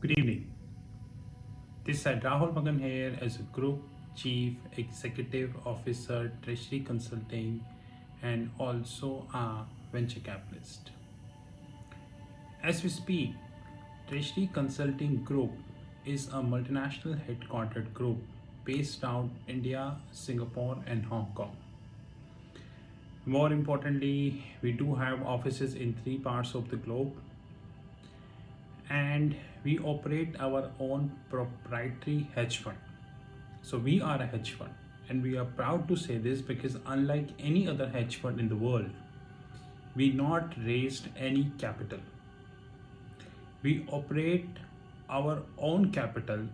Good evening. This is Rahul Magan here as a Group Chief Executive Officer, Treasury Consulting, and also a venture capitalist. As we speak, Treasury Consulting Group is a multinational headquartered group based out India, Singapore, and Hong Kong. More importantly, we do have offices in three parts of the globe, and we operate our own proprietary hedge fund. So we are a hedge fund, and we are proud to say this because unlike any other hedge fund in the world, we not raised any capital. We operate our own capital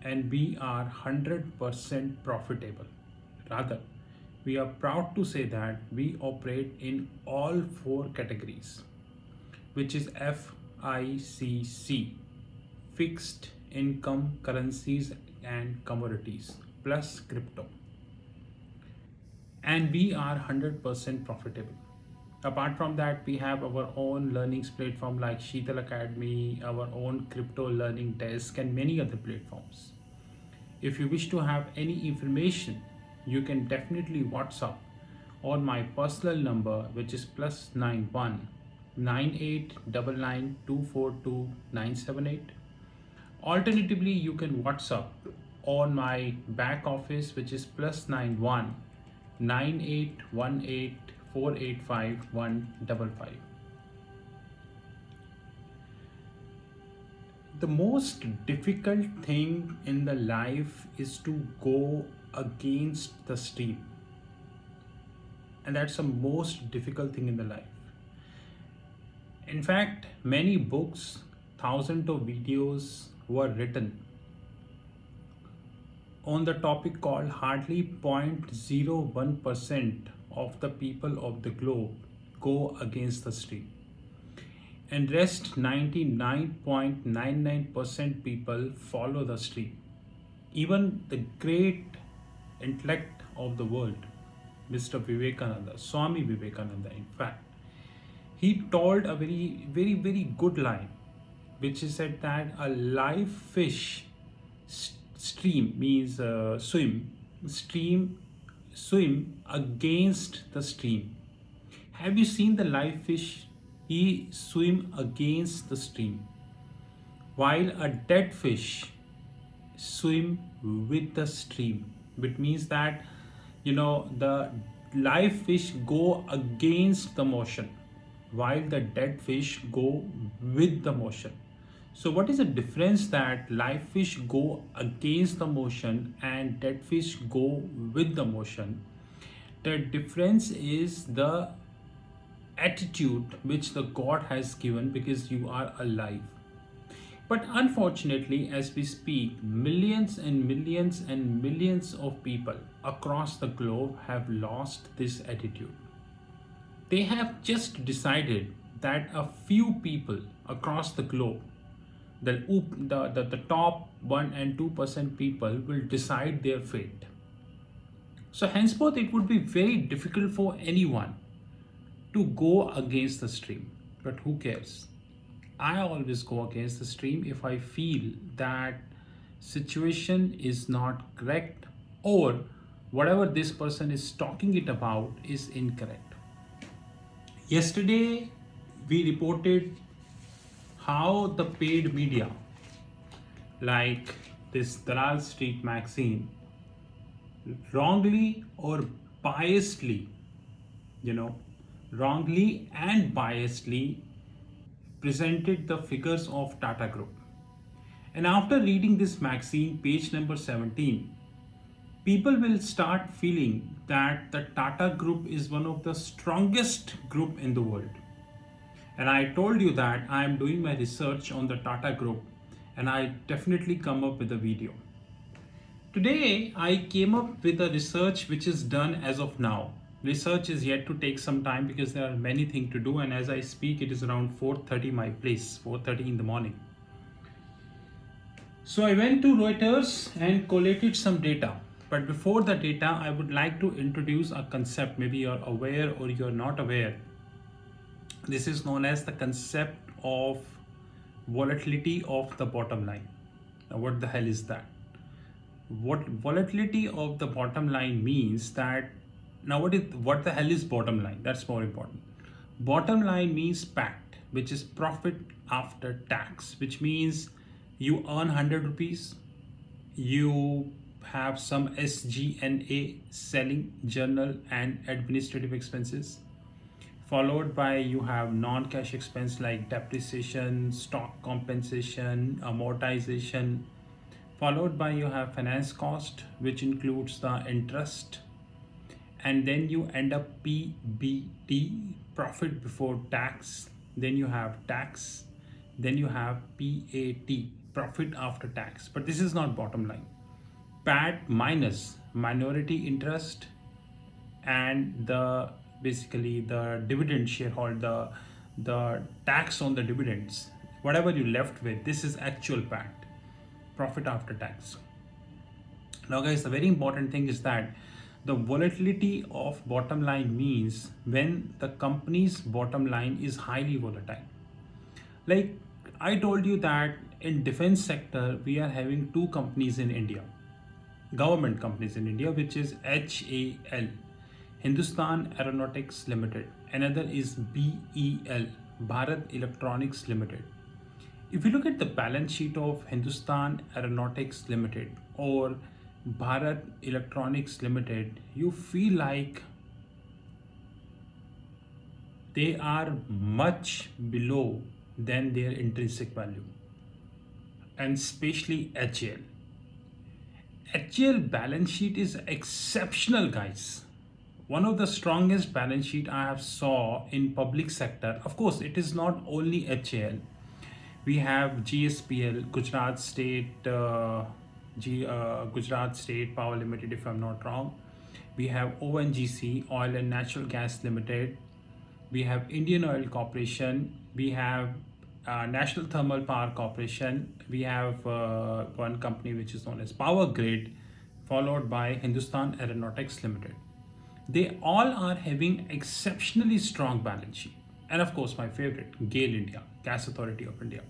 and we are 100% profitable. Rather, we are proud to say that we operate in all four categories, which is FICC, fixed income currencies and commodities, plus crypto. And we are 100% profitable. Apart from that, we have our own learnings platform like Sheetal Academy, our own crypto learning desk, and many other platforms. If you wish to have any information, you can definitely WhatsApp on my personal number, which is +91 9899242978. Alternatively, you can WhatsApp on my back office, which is +91 9818485155. The most difficult thing in the life is to go against the stream, and that's the most difficult thing in the life. In fact, many books, thousands of videos were written on the topic called hardly 0.01% of the people of the globe go against the stream, and rest 99.99% people follow the stream. Even the great intellect of the world, Mr. Vivekananda, Swami Vivekananda, in fact, he told a very good line, which is said that a live fish stream means swim against the stream. Have you seen the live fish? He swim against the stream, while a dead fish swim with the stream, which means that the live fish go against the motion while the dead fish go with the motion. So what is the difference that live fish go against the motion and dead fish go with the motion? The difference is the attitude which the God has given, because you are alive. But unfortunately, as we speak, millions and millions and millions of people across the globe have lost this attitude. They have just decided that a few people across the globe, the top 1 and 2% people, will decide their fate. So henceforth, it would be very difficult for anyone to go against the stream. But who cares? I always go against the stream if I feel that situation is not correct, or whatever this person is talking it about is incorrect. Yesterday, we reported how the paid media, like this Dalal Street magazine, wrongly or biasedly, wrongly and biasedly presented the figures of Tata Group. And after reading this magazine, page number 17, people will start feeling that the Tata Group is one of the strongest group in the world. And I told you that I am doing my research on the Tata Group, and I definitely come up with a video. Today, I came up with a research which is done as of now. Research is yet to take some time because there are many things to do, and as I speak, it is around 4:30 my place, 4:30 in the morning. So I went to Reuters and collated some data. But before the data, I would like to introduce a concept. Maybe you're aware or you're not aware. This is known as the concept of volatility of the bottom line. Now, what the hell is that? What volatility of the bottom line means that now what the hell is bottom line? That's more important. Bottom line means PAT, which is profit after tax, which means you earn 100 rupees, you have some SG&A, selling, general and administrative expenses, followed by you have non-cash expense like depreciation, stock compensation, amortization, followed by you have finance cost, which includes the interest, and then you end up PBT, profit before tax, then you have tax, then you have PAT, profit after tax. But this is not bottom line. PAT minus minority interest and the basically the dividend shareholder, the tax on the dividends, whatever you left with, this is actual PAT, profit after tax. Now guys, the very important thing is that the volatility of bottom line means when the company's bottom line is highly volatile. Like I told you that in defense sector we are having two companies in India, government companies in India, which is HAL, Hindustan Aeronautics Limited. Another is BEL, Bharat Electronics Limited. If you look at the balance sheet of Hindustan Aeronautics Limited or Bharat Electronics Limited, you feel like they are much below than their intrinsic value, and especially HAL. HAL balance sheet is exceptional, guys. One of the strongest balance sheet I have saw in public sector. Of course, it is not only HAL. We have GSPL, Gujarat State Gujarat State Power Limited, if I'm not wrong. We have ONGC, Oil and Natural Gas Limited. We have Indian Oil Corporation. We have National Thermal Power Corporation. We have one company which is known as Power Grid, followed by Hindustan Aeronautics Limited. They all are having exceptionally strong balance sheet. And of course, my favorite, GAIL India, Gas Authority of India.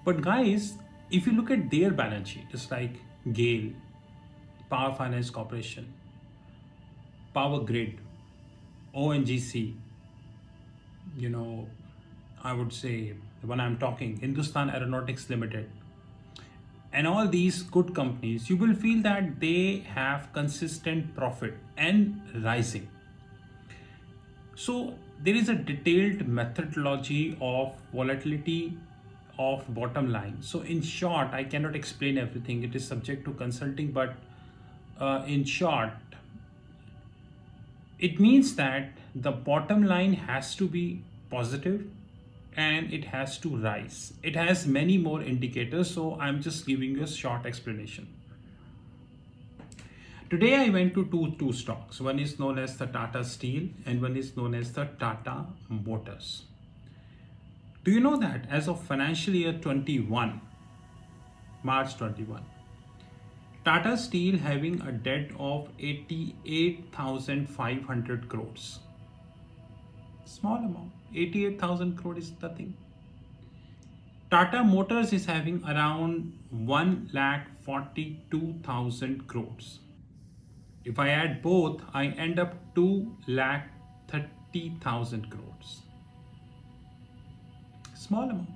But guys, if you look at their balance sheet, it's like GAIL, Power Finance Corporation, Power Grid, ONGC, I would say when I'm talking Hindustan Aeronautics Limited, and all these good companies, you will feel that they have consistent profit and rising. So there is a detailed methodology of volatility of bottom line. So in short, I cannot explain everything. It is subject to consulting, but in short, it means that the bottom line has to be positive and it has to rise. It has many more indicators, so I'm just giving you a short explanation. Today I went to two stocks. One is known as the Tata Steel and one is known as the Tata Motors. Do you know that as of financial year 21, March 21, Tata Steel having a debt of 88,500 crores. Small amount. 88,000 crore is nothing. Tata Motors is having around 1,42,000 crores. If I add both, I end up 2,30,000 crores. Small amount.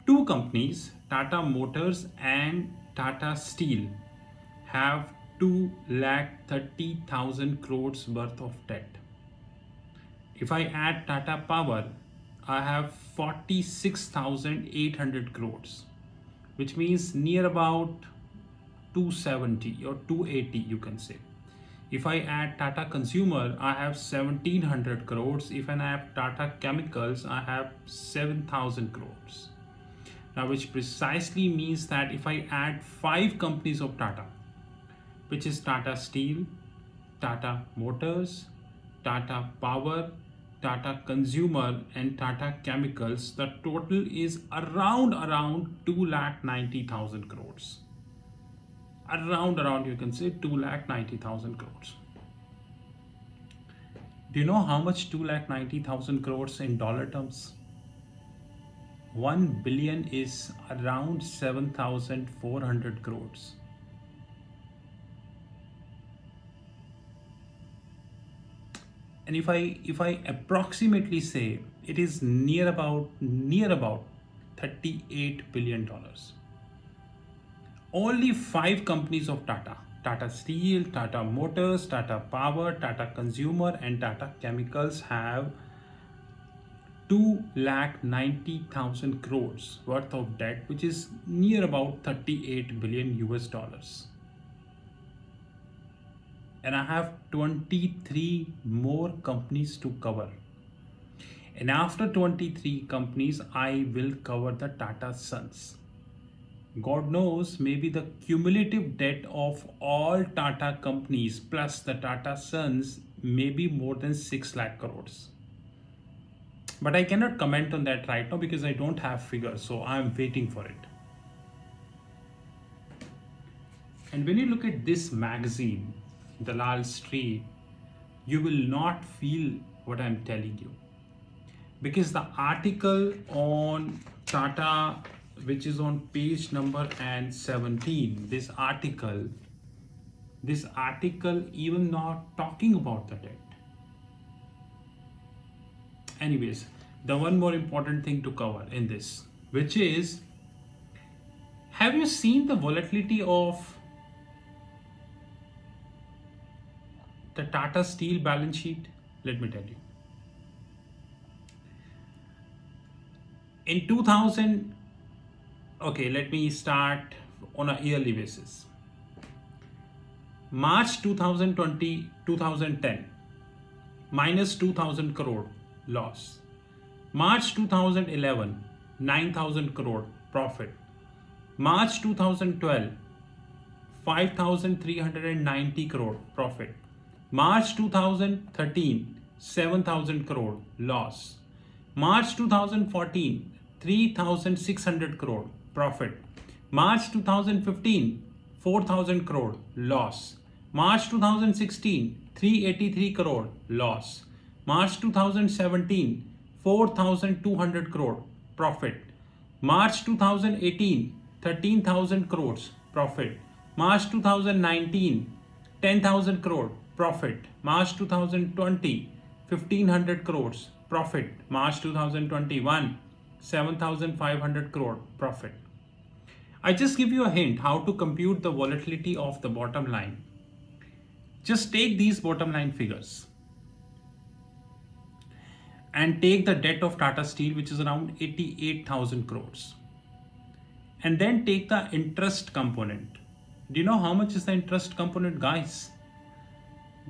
Two companies, Tata Motors and Tata Steel, have 2,30,000 crores worth of debt. If I add Tata Power, I have 46,800 crores, which means near about 270 or 280, you can say. If I add Tata Consumer, I have 1,700 crores. If I add Tata Chemicals, I have 7,000 crores. Now, which precisely means that if I add 5 companies of Tata, which is Tata Steel, Tata Motors, Tata Power, Tata Consumer and Tata Chemicals, the total is around 2,90,000 crores. Around you can say 2,90,000 crores. Do you know how much 2,90,000 crores in dollar terms? 1 billion is around 7,400 crores. And if I approximately say, it is near about 38 billion dollars. Only 5 companies of Tata Steel, Tata Motors, Tata Power, Tata Consumer, and Tata Chemicals have 2,90,000 crores worth of debt, which is near about 38 billion US dollars. And I have 23 more companies to cover. And after 23 companies, I will cover the Tata Sons. God knows, maybe the cumulative debt of all Tata companies plus the Tata Sons may be more than 6 lakh crores. But I cannot comment on that right now because I don't have figures, so I'm waiting for it. And when you look at this magazine, Dalal Street, you will not feel what I'm telling you. Because the article on Tata, which is on page number and 17, this article even not talking about the debt. Anyways, the one more important thing to cover in this, which is, have you seen the volatility of the Tata Steel balance sheet? Let me tell you. In 2000, okay, let me start on a yearly basis. March 2020, 2010, minus 2,000 crore loss. March 2011, 9,000 crore profit. March 2012, 5,390 crore profit. March 2013, 7,000 crore loss. March 2014, 3,600 crore profit. March 2015, 4,000 crore loss. March 2016, 383 crore loss. March 2017, 4,200 crore profit. March 2018, 13,000 crores profit. March 2019, 10,000 crore profit. March 2020, 1,500 crores profit. March 2021, 7,500 crore profit. I just give you a hint how to compute the volatility of the bottom line. Just take these bottom line figures and take the debt of Tata Steel, which is around 88,000 crores. And then take the interest component. Do you know how much is the interest component, guys?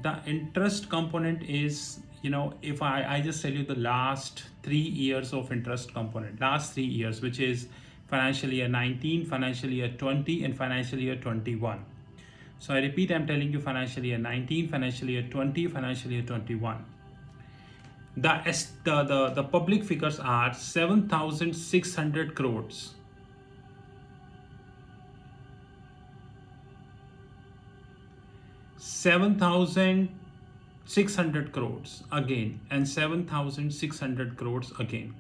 The interest component is, if I just tell you the last 3 years of interest component, last 3 years, which is financial year 19, financial year 20, and financial year 21. So I repeat, I'm telling you financial year 19, financial year 20, financial year 21. The public figures are 7,600 crores. 7,600 crores again, and 7,600 crores again.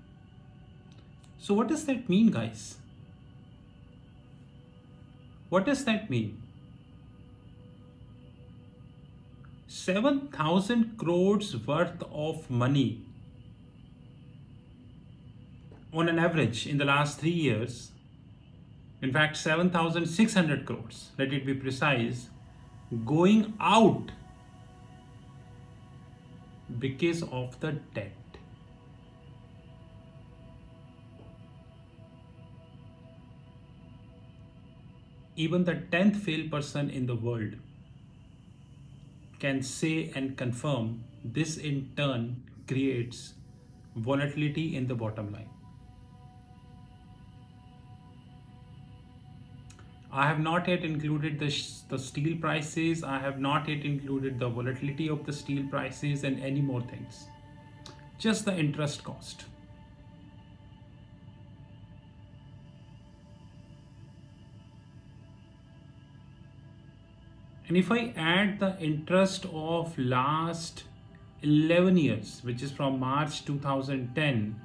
So what does that mean, guys? What does that mean? 7,000 crores worth of money on an average in the last 3 years. In fact, 7,600 crores, let it be precise, going out because of the debt. Even the 10th failed person in the world can say and confirm this in turn creates volatility in the bottom line. I have not yet included the steel prices. I have not yet included the volatility of the steel prices and any more things. Just the interest cost. And if I add the interest of last 11 years, which is from March 2010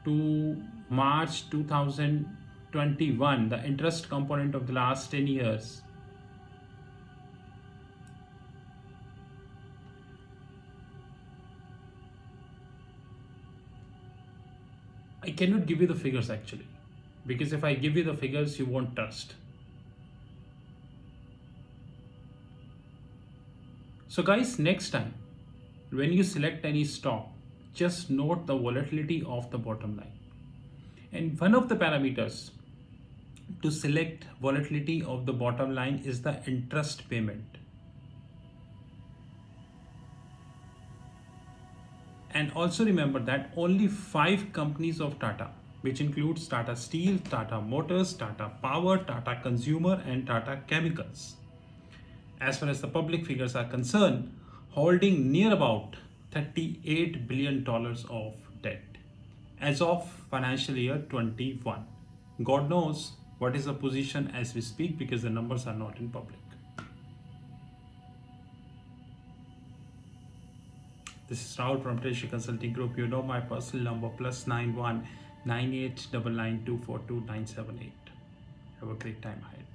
to March 2021, the interest component of the last 10 years. I cannot give you the figures actually, because if I give you the figures, you won't trust. So, guys, next time when you select any stock, just note the volatility of the bottom line. And one of the parameters to select volatility of the bottom line is the interest payment. And also remember that only 5 companies of Tata, which includes Tata Steel, Tata Motors, Tata Power, Tata Consumer, and Tata Chemicals, as far as the public figures are concerned, holding near about $38 billion of debt as of financial year 21. God knows what is the position as we speak, because the numbers are not in public. This is Rahul from Treasury Consulting Group. You know my personal number, +91 9899242978. Have a great time ahead.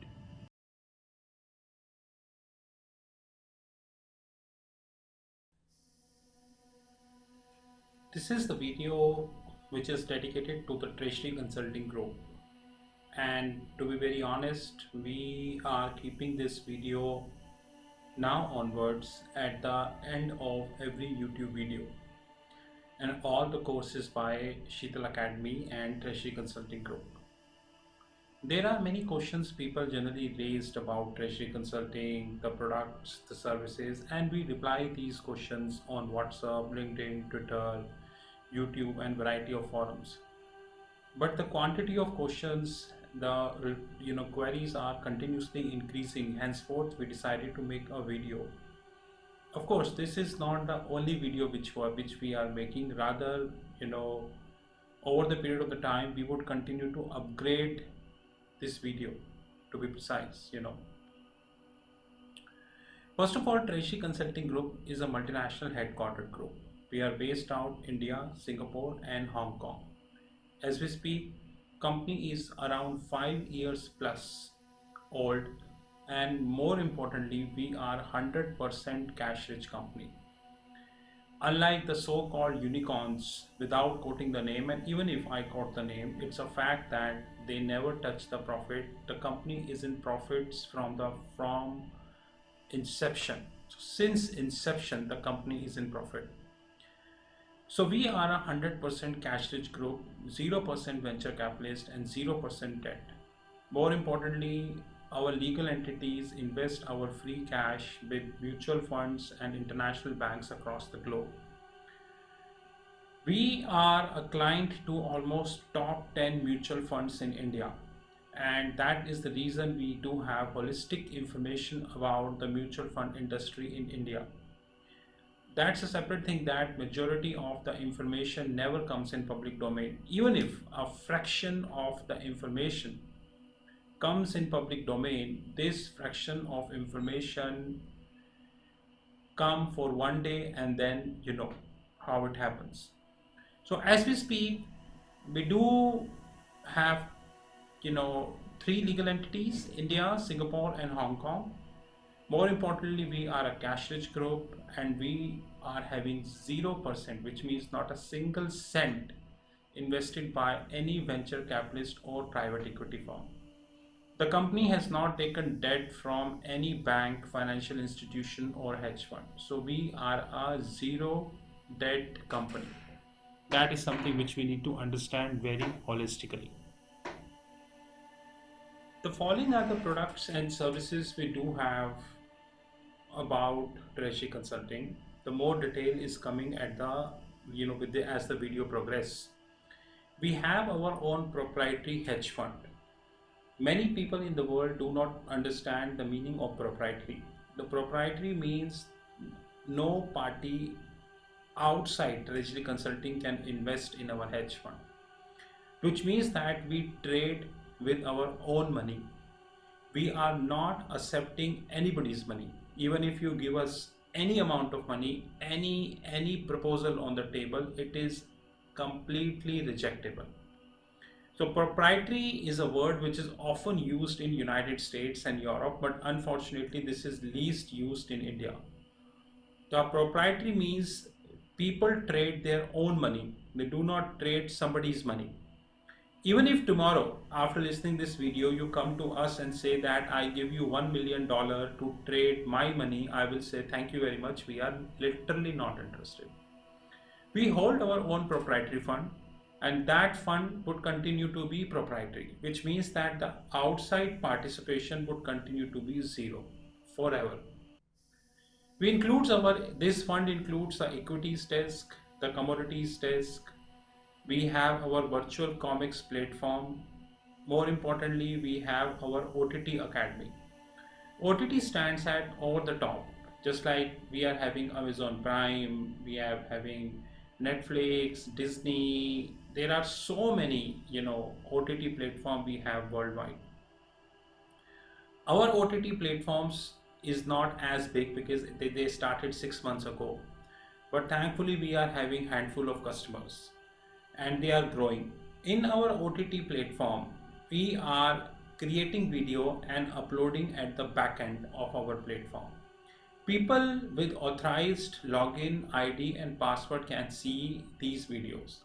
This is the video which is dedicated to the Treasury Consulting Group. And to be very honest, we are keeping this video now onwards at the end of every YouTube video, and all the courses by Sheetal Academy and Treasury Consulting Group. There are many questions people generally raised about Treasury Consulting, the products, the services, and we reply these questions on WhatsApp, LinkedIn, Twitter, YouTube, and variety of forums. But the quantity of questions, the queries are continuously increasing. Henceforth, we decided to make a video. Of course, this is not the only video which we are making. Rather, over the period of the time, we would continue to upgrade this video, to be precise. First of all, Treasury Consulting Group is a multinational headquartered group. We are based out India, Singapore, and Hong Kong. As we speak, company is around 5 years plus old, and more importantly, we are 100% cash rich company. Unlike the so-called unicorns, without quoting the name, and even if I quote the name, it's a fact that they never touch the profit. The company is in profits from inception. So since inception, the company is in profit. So we are a 100% cash rich group, 0% venture capitalist, and 0% debt. More importantly, our legal entities invest our free cash with mutual funds and international banks across the globe. We are a client to almost top 10 mutual funds in India, and that is the reason we do have holistic information about the mutual fund industry in India. That's a separate thing, that majority of the information never comes in public domain. Even if a fraction of the information comes in public domain, this fraction of information come for one day, and then you know how it happens. So as we speak, we do have 3 legal entities: India, Singapore, and Hong Kong. More importantly, we are a cash rich group, and we are having 0%, which means not a single cent invested by any venture capitalist or private equity firm. The company has not taken debt from any bank, financial institution, or hedge fund. So we are a zero debt company. That is something which we need to understand very holistically. The following are the products and services we do have about Treasury Consulting. The more detail is coming at the as the video progress. We have our own proprietary hedge fund. Many people in the world do not understand the meaning of proprietary. The proprietary means no party outside Treasury Consulting can invest in our hedge fund, which means that we trade with our own money. We are not accepting anybody's money. Even if you give us any amount of money, any proposal on the table, it is completely rejectable. So proprietary is a word which is often used in United States and Europe, but unfortunately this is least used in India. The proprietary means people trade their own money. They do not trade somebody's money. Even if tomorrow, after listening this video, you come to us and say that I give you $1 million to trade my money, I will say thank you very much. We are literally not interested. We hold our own proprietary fund, and that fund would continue to be proprietary, which means that the outside participation would continue to be zero forever. We includes our this fund includes the equities desk, the commodities desk. We have our virtual comics platform. More importantly, we have our OTT Academy. OTT stands at over the top, just like we are having Amazon Prime, we are having Netflix, Disney. There are so many, OTT platform we have worldwide. Our OTT platforms is not as big because they started 6 months ago, but thankfully we are having handful of customers and they are growing. In our OTT platform, we are creating video and uploading at the back end of our platform. People with authorized login ID and password can see these videos.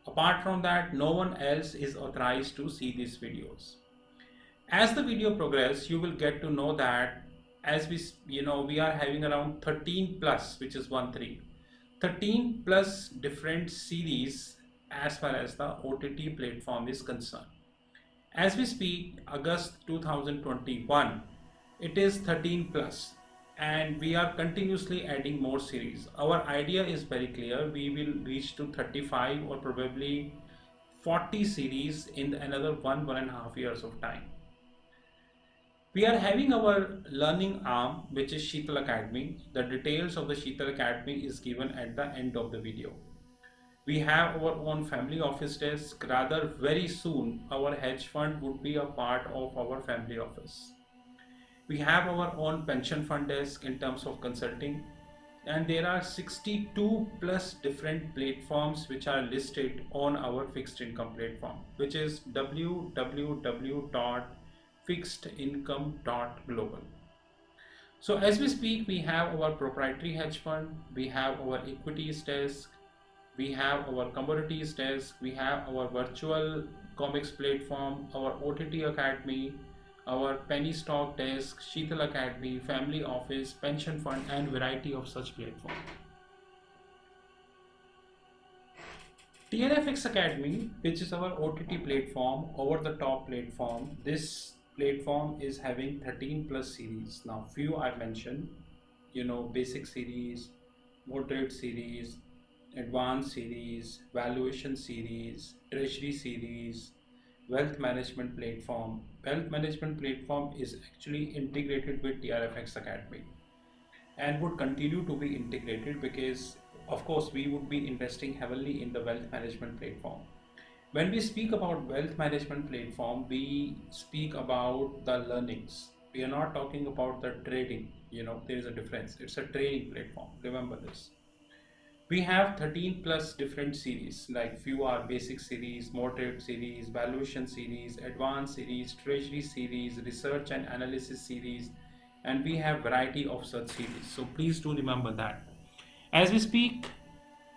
Apart from that, no one else is authorized to see these videos. As the video progresses, you will get to know that as we are having around 13 plus, which is 1 3, 13 plus different series as far as the OTT platform is concerned. As we speak, August 2021, it is 13 plus and we are continuously adding more series. Our idea is very clear. We will reach to 35 or probably 40 series in another 1.5 years of time. We are having our learning arm, which is Sheetal Academy. The details of the Sheetal Academy is given at the end of the video. We have our own family office desk. Rather, very soon, our hedge fund would be a part of our family office. We have our own pension fund desk in terms of consulting. And there are 62 plus different platforms which are listed on our fixed income platform, which is www.fixedincome.global. So as we speak, we have our proprietary hedge fund, we have our equities desk, we have our commodities desk, we have our virtual comics platform, our OTT Academy, our penny stock desk, Sheetal Academy, family office, pension fund, and variety of such platforms. TNFX Academy, which is our OTT platform, over the top platform. This platform is having 13 plus series. Now, few I mentioned, basic series, moderate series, advanced series, valuation series, treasury series, wealth management platform. Wealth management platform is actually integrated with TRFX Academy and would continue to be integrated because of course we would be investing heavily in the wealth management platform. When we speak about wealth management platform, we speak about the learnings. We are not talking about the trading. There is a difference. It's a trading platform. Remember this. We have 13 plus different series, like few are basic series, moderate series, valuation series, advanced series, treasury series, research and analysis series, and we have variety of such series. So please do remember that. As we speak,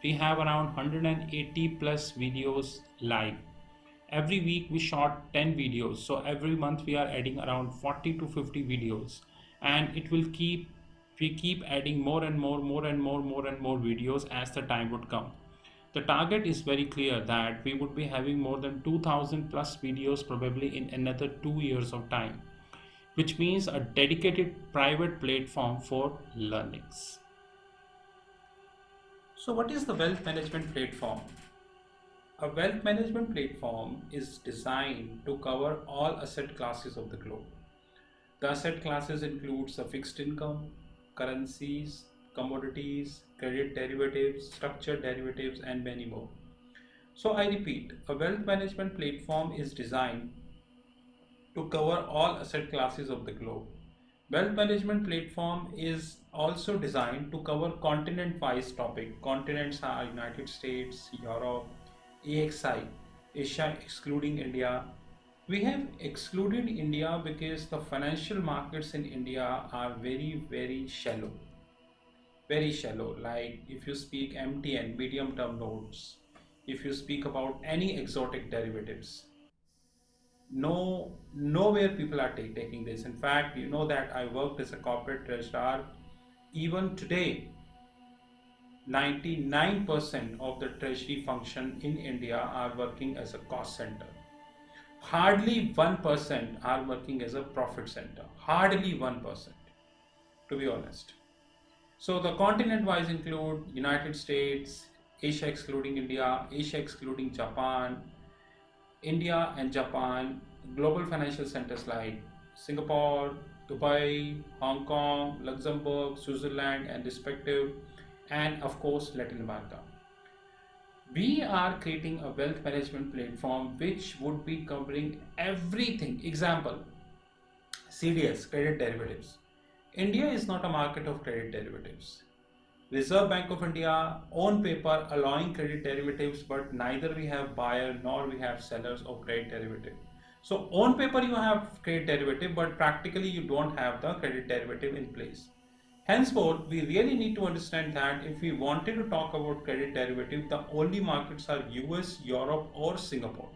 we have around 180 plus videos live. Every week we shot 10 videos. So every month we are adding around 40 to 50 videos, and we keep adding more and more videos as the time would come. The target is very clear that we would be having more than 2000 plus videos probably in another 2 years of time, which means a dedicated private platform for learnings. So what is the wealth management platform? A wealth management platform is designed to cover all asset classes of the globe. The asset classes includes the fixed income, currencies, commodities, credit derivatives, structured derivatives, and many more. So I repeat, a wealth management platform is designed to cover all asset classes of the globe. Wealth management platform is also designed to cover continent-wise topic. Continents are United States, Europe, AXI, Asia excluding India. We have excluded India because the financial markets in India are very, very shallow. Very shallow. Like if you speak MTN, medium term notes, if you speak about any exotic derivatives, nowhere people are taking this. In fact, you know that I worked as a corporate treasurer. Even today, 99% of the treasury function in India are working as a cost center. Hardly 1% are working as a profit center. Hardly 1%, to be honest. So the continent wise include United States, Asia excluding India, Asia excluding Japan, India and Japan, global financial centers like Singapore, Dubai, Hong Kong, Luxembourg, Switzerland, and respective, and of course Latin America. We are creating a wealth management platform which would be covering everything. Example, CDS, credit derivatives. India is not a market of credit derivatives. Reserve Bank of India on paper allowing credit derivatives, but neither we have buyer nor we have sellers of credit derivative. So on paper you have credit derivative, but practically you don't have the credit derivative in place. Henceforth, we really need to understand that if we wanted to talk about credit derivative, the only markets are US, Europe, or Singapore.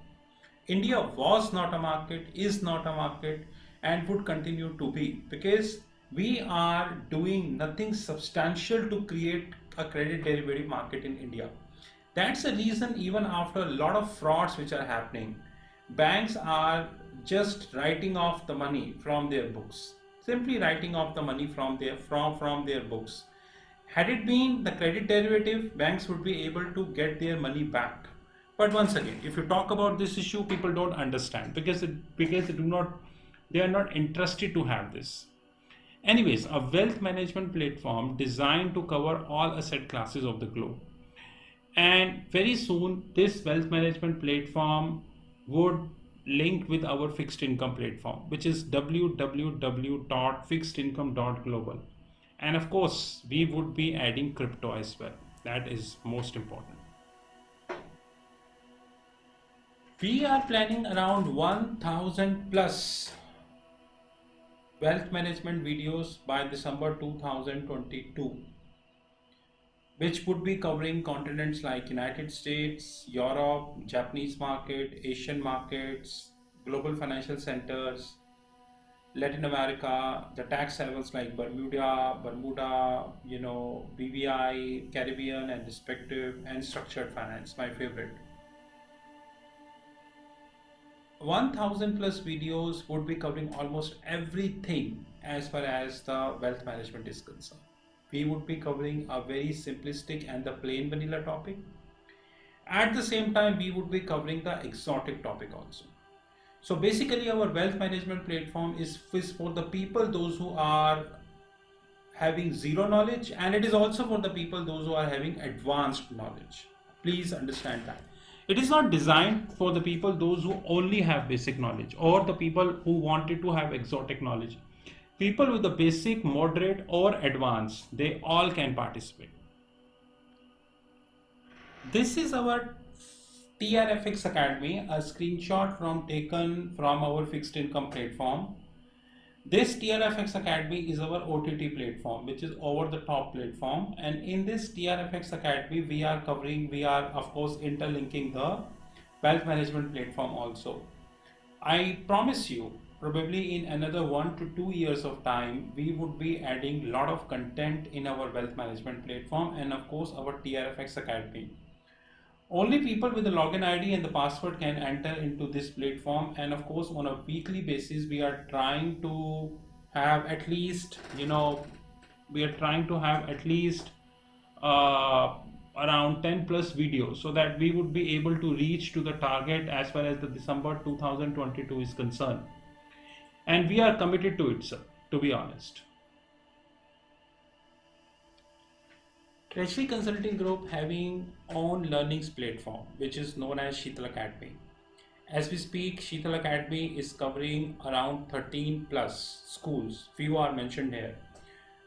India was not a market, is not a market, and would continue to be, because we are doing nothing substantial to create a credit derivative market in India. That's the reason, even after a lot of frauds which are happening, banks are just writing off the money from their books. Simply writing off the money from their books. Had it been the credit derivative, banks would be able to get their money back. But once again, if you talk about this issue, people don't understand because they are not interested to have this. Anyways, a wealth management platform designed to cover all asset classes of the globe. And very soon, this wealth management platform would link with our fixed income platform, which is www.fixedincome.global. And of course, we would be adding crypto as well. That is most important. We are planning around 1000 plus wealth management videos by December 2022, which would be covering continents like United States, Europe, Japanese market, Asian markets, global financial centers, Latin America, the tax havens like Bermuda, BVI, Caribbean and respective, and structured finance, my favorite. 1000 plus videos would be covering almost everything as far as the wealth management is concerned. We would be covering a very simplistic and the plain vanilla topic. At the same time, we would be covering the exotic topic also. So basically, our wealth management platform is for the people, those who are having zero knowledge, and it is also for the people, those who are having advanced knowledge. Please understand that. It is not designed for the people, those who only have basic knowledge, or the people who wanted to have exotic knowledge. People with the basic, moderate, or advanced, they all can participate. This is our TRFX Academy, a screenshot taken from our fixed income platform. This TRFX Academy is our OTT platform, which is over the top platform. And in this TRFX Academy, we are of course interlinking the wealth management platform also. I promise you, probably in another 1 to 2 years of time, we would be adding a lot of content in our wealth management platform and of course our TRFX Academy. Only people with the login ID and the password can enter into this platform, and of course on a weekly basis we are trying to have at least around 10 plus videos, so that we would be able to reach to the target as far as the December 2022 is concerned. And we are committed to it, sir, to be honest. Treasury Consulting Group having own learnings platform, which is known as Sheetal Academy. As we speak, Sheetal Academy is covering around 13 plus schools. Few are mentioned here.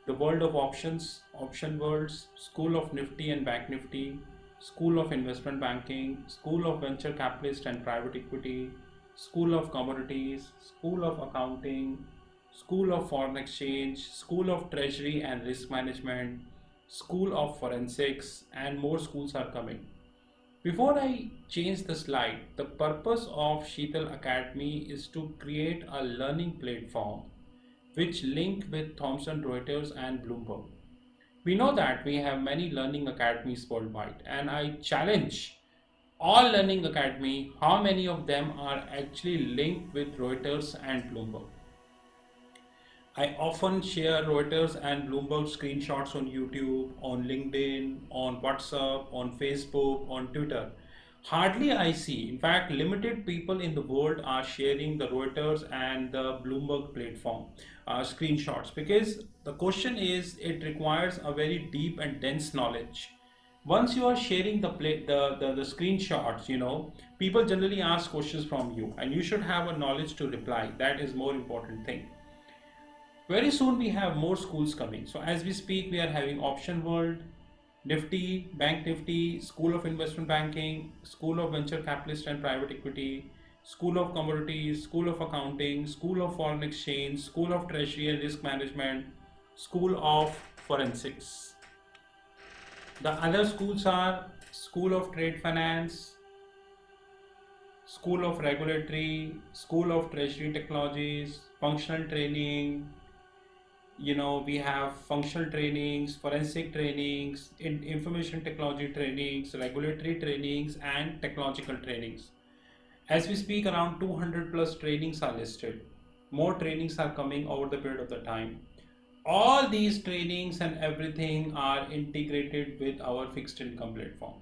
The World of Options, Option Worlds, School of Nifty and Bank Nifty, School of Investment Banking, School of Venture Capitalist and Private Equity, School of Commodities, School of Accounting, School of Foreign Exchange, School of Treasury and Risk Management, School of Forensics, and more schools are coming. Before I change the slide, the purpose of Sheetal Academy is to create a learning platform which link with Thomson Reuters and Bloomberg. We know that we have many learning academies worldwide, and I challenge all learning academy how many of them are actually linked with Reuters and Bloomberg. I often share Reuters and Bloomberg screenshots on YouTube, on LinkedIn, on WhatsApp, on Facebook, on Twitter. Hardly I see, in fact, limited people in the world are sharing the Reuters and the Bloomberg platform screenshots, because the question is it requires a very deep and dense knowledge. Once you are sharing the screenshots, people generally ask questions from you, and you should have a knowledge to reply. That is more important thing. Very soon we have more schools coming. So as we speak, we are having Option World, Nifty, Bank Nifty, School of Investment Banking, School of Venture Capitalist and Private Equity, School of Commodities, School of Accounting, School of Foreign Exchange, School of Treasury and Risk Management, School of Forensics. The other schools are School of Trade Finance, School of Regulatory, School of Treasury Technologies, Functional Training. We have functional trainings, forensic trainings, information technology trainings, regulatory trainings, and technological trainings. As we speak, around 200 plus trainings are listed. More trainings are coming over the period of the time. All these trainings and everything are integrated with our fixed income platform.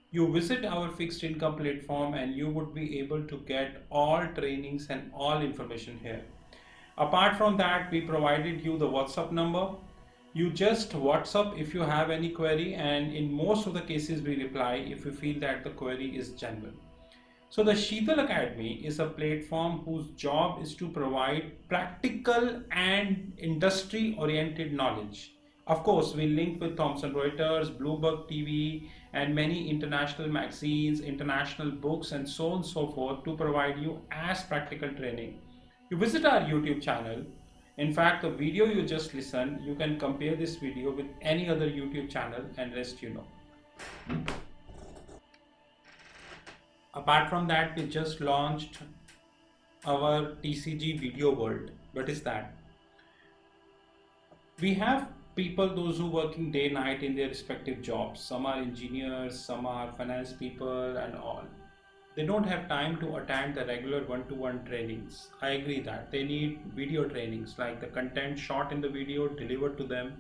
You visit our fixed income platform and you would be able to get all trainings and all information here. Apart from that, we provided you the WhatsApp number. You just WhatsApp if you have any query, and in most of the cases we reply if we feel that the query is genuine. So the Sheetal Academy is a platform whose job is to provide practical and industry oriented knowledge. Of course, we link with Thomson Reuters, Bloomberg TV, and many international magazines, international books, and so on and so forth to provide you as practical training. You visit our YouTube channel. In fact, the video you just listened, you can compare this video with any other YouTube channel and rest you know. Apart from that, we just launched our TCG Video World. What is that? We have people, those who working day night in their respective jobs. Some are engineers, some are finance people and all. They don't have time to attend the regular one-to-one trainings. I agree that they need video trainings, like the content shot in the video delivered to them,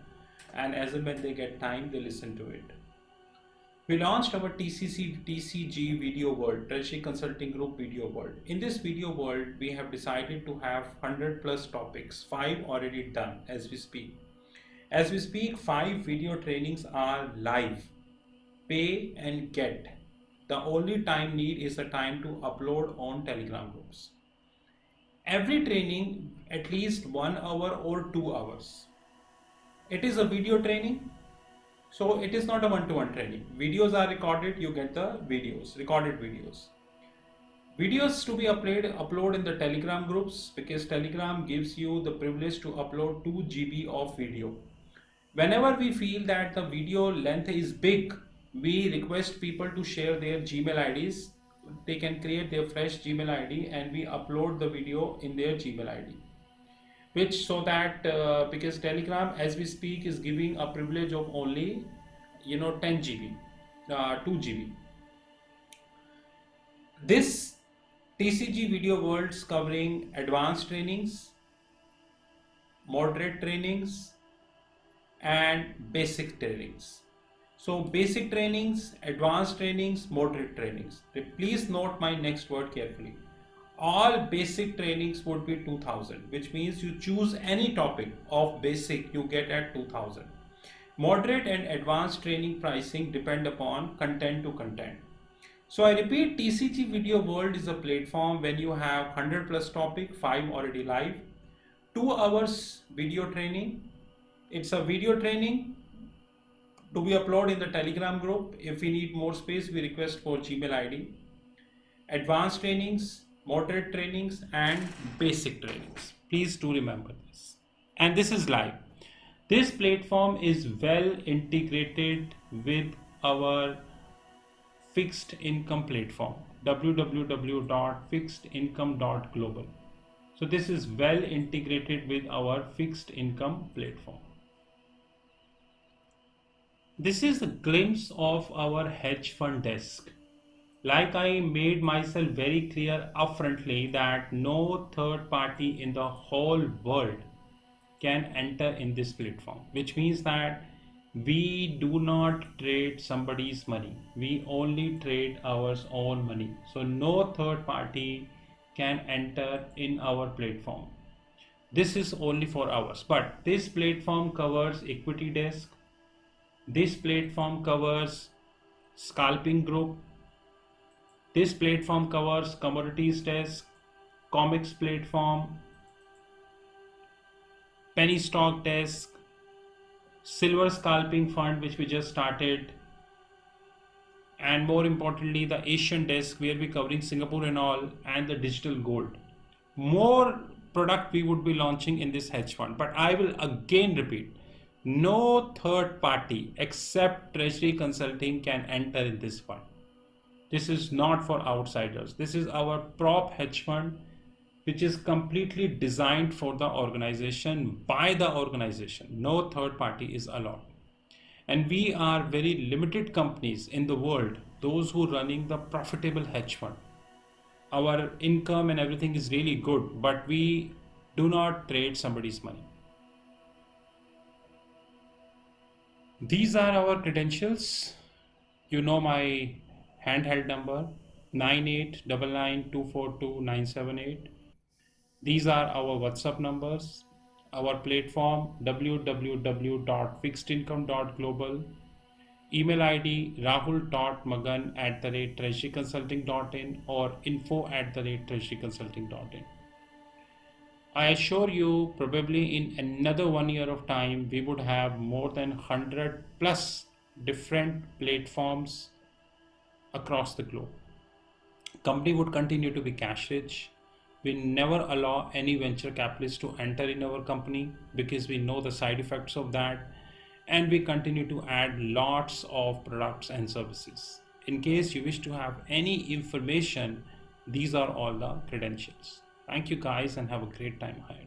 and as and when they get time, they listen to it. We launched our TCG Video World, Treasury Consulting Group Video World. In this video world, we have decided to have 100 plus topics, 5 already done as we speak. As we speak, 5 video trainings are live, pay and get. The only time need is the time to upload on Telegram groups. Every training at least 1 hour or 2 hours. It is a video training, so it is not a one-to-one training. Videos are recorded, you get the videos, recorded videos. Videos to be upload in the Telegram groups, because Telegram gives you the privilege to upload 2 GB of video. Whenever we feel that the video length is big, we request people to share their Gmail IDs. They can create their fresh Gmail ID and we upload the video in their Gmail ID. Which so that because Telegram as we speak is giving a privilege of only 10 GB, 2 GB. This TCG Video Worlds covering advanced trainings, moderate trainings, and basic trainings. So basic trainings, advanced trainings, moderate trainings. Please note my next word carefully. All basic trainings would be 2000, which means you choose any topic of basic, you get at 2000. Moderate and advanced training pricing depend upon content to content. So I repeat, TCG Video World is a platform when you have 100 plus topic, 5 already live, 2 hours video training. It's a video training to be uploaded in the Telegram group. If we need more space, we request for Gmail ID. Advanced trainings, moderate trainings, and basic trainings. Please do remember this. And this is live. This platform is well integrated with our fixed income platform, www.fixedincome.global. So this is well integrated with our fixed income platform. This is a glimpse of our hedge fund desk. Like I made myself very clear upfrontly that no third party in the whole world can enter in this platform, which means that we do not trade somebody's money. We only trade our own money. So no third party can enter in our platform. This is only for ours. But this platform covers equity desk. This platform covers scalping group. This platform covers commodities desk, comics platform, penny stock desk, silver scalping fund which we just started, and more importantly the Asian desk where we're covering Singapore and all, and the digital gold. More product we would be launching in this hedge fund, but I will again repeat, no third party except Treasury Consulting can enter in this fund. This is not for outsiders. This is our prop hedge fund, which is completely designed for the organization, by the organization. No third party is allowed. And we are very limited companies in the world, those who are running the profitable hedge fund. Our income and everything is really good, but we do not trade somebody's money. These are our credentials. You know my handheld number 9899242978. These are our WhatsApp numbers, our platform www.fixedincome.global, email ID rahul.magan@treasuryconsulting.in or info@treasuryconsulting.in. I assure you, probably in another 1 year of time, we would have more than 100 plus different platforms across the globe. Company would continue to be cash rich. We never allow any venture capitalist to enter in our company because we know the side effects of that, and we continue to add lots of products and services. In case you wish to have any information, these are all the credentials. Thank you guys and have a great time ahead.